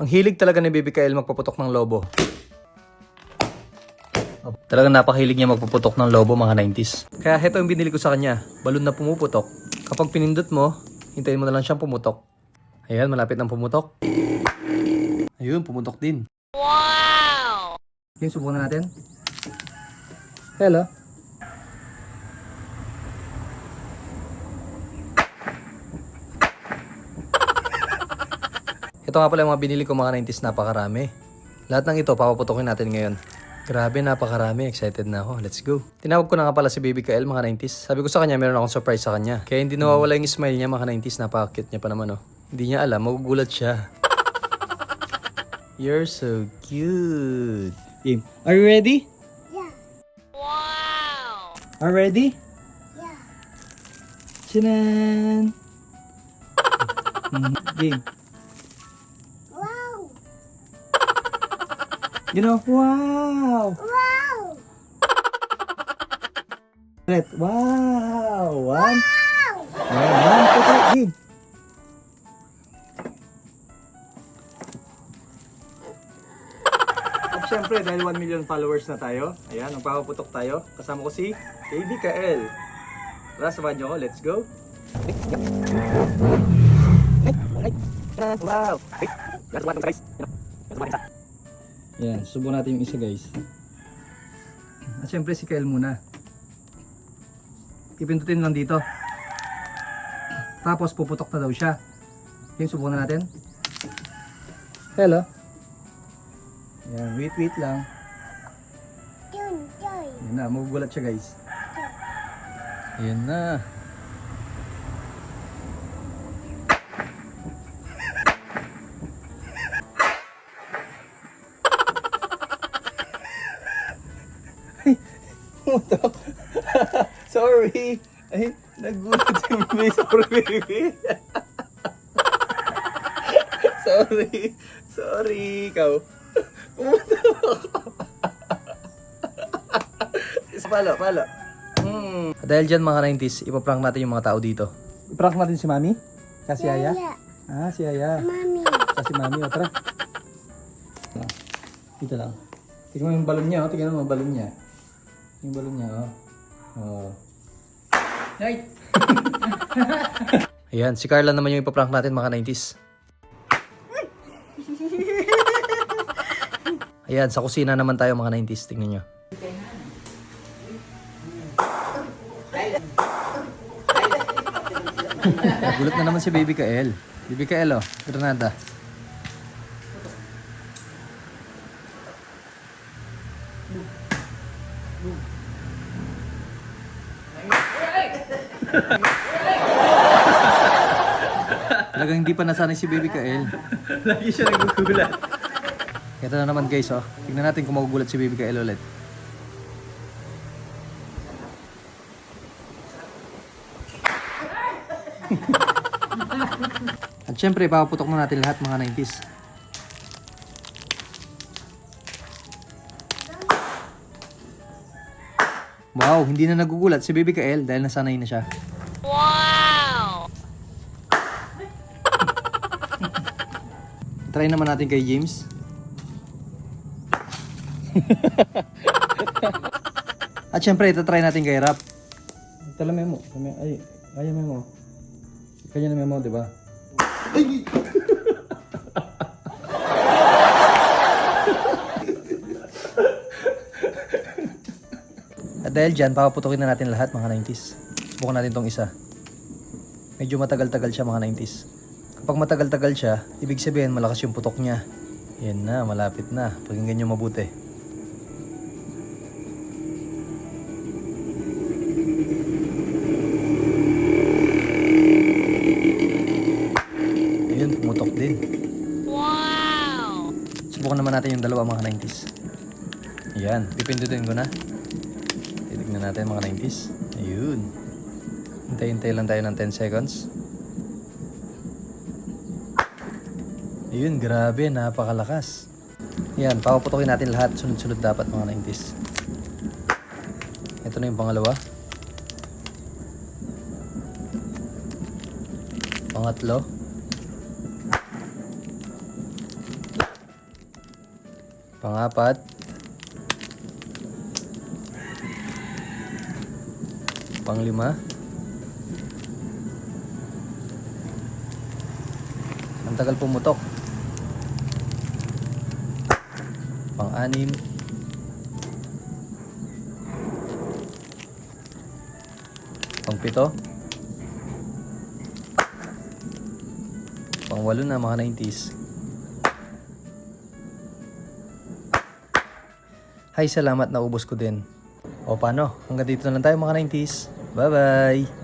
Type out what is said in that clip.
Ang hilig talaga ni Baby Kael magpaputok ng lobo. Talagang napakahilig niya magpaputok ng lobo mga 90s. Kaya heto yung binili ko sa kanya. Balon na pumuputok. Kapag pinindot mo, hintayin mo na lang siyang pumutok. Ayan, malapit ng pumutok. Ayun, pumutok din. Wow! Yung subukan na natin. Hello. Ito nga pala yung mga binili ko mga 90s, napakarami. Lahat ng ito, papaputokin natin ngayon. Grabe, napakarami. Excited na ako. Let's go. Tinawag ko na nga pala si Baby Kael mga 90s. Sabi ko sa kanya, meron akong surprise sa kanya. Kaya hindi nawawala yung smile niya mga 90s. Napaka-cute niya pa naman, oh. Hindi niya alam, magugulat siya. You're so cute. Are you ready? Yeah. Wow! Are you ready? Yeah. Chinan! Game. Wow. You know, wow! Wow. Ulit, wow! One. Wow. Ayan, 1, 2, 3, game. At syempre, dahil 1 million followers na tayo, ayan, magpapaputok tayo. Kasama ko si Baby Kael. Tara, samahan niyo ako. Let's go. Wow! Ayan, subukan natin yung isa, guys. At syempre, si Kael muna. Ipindutin lang dito. Tapos puputok na daw siya. Yung subukan na natin. Hello. Ayan, wait lang. Joy. Ayan na, magugulat siya, guys. Ayan na. Ay, putok. Sorry. Ay, nagulat si Mimi. Sorry, baby. Sorry, ikaw. Palo. Dahil dyan mga 90s, ipaprank natin yung mga tao dito. Iprank natin si Mami? Kasi Yaya? Yeah. Ah, si Yaya. Mommy. Kasi Mami, o tara. Dito lang. Tingnan mo yung balon niya, tingnan mo yung balon niya. Yung balon niya, Right. Ayan, si Carla naman yung ipaprank natin mga 90s. Ayan, sa kusina naman tayo mga 90s. Tingnan nyo. Gulat na naman si Baby Kael. Baby Kael, oh. Granada. Talagang hindi pa nasanay si Baby Kael. Lagi siya nagugulat. Ito na naman, guys, oh. Tingnan natin kung magugulat si Baby Kael ulit. At syempre, papaputok na natin lahat mga 90s. Wow, hindi na nagugulat si Baby Kael dahil nasanay na siya. Wow! Try naman natin kay James. At syempre, ito try natin kay Rap. Tala memo. Ay, memo. Kanya na memo, di ba? At dahil dyan, papaputokin na natin lahat mga 90s. Subukan natin tong isa. Medyo matagal-tagal siya mga 90s. Kapag matagal-tagal siya, ibig sabihin malakas yung putok niya. Yan na, malapit na. Pakinggan nyo mabuti. Ayun, pumutok din. Wow! Subukan naman natin yung dalawa mga 90s. Ayan, pipindutin ko na. Titignan natin mga 90s. Ayun. Hintay-hintay lang tayo ng 10 seconds. Ayun, grabe, napakalakas. Ayan, papaputokin natin lahat. Sunod-sunod dapat mga 90s. Ito na yung pangalawa. Pangatlo. Pang-apat. Pang-5. Ang tagal pumutok. Pang-6. Pang-7. Pang-8 na mga 90s. Hay, salamat, naubos ko din. O paano? Hanggang dito na lang tayo mga 90s. Bye-bye!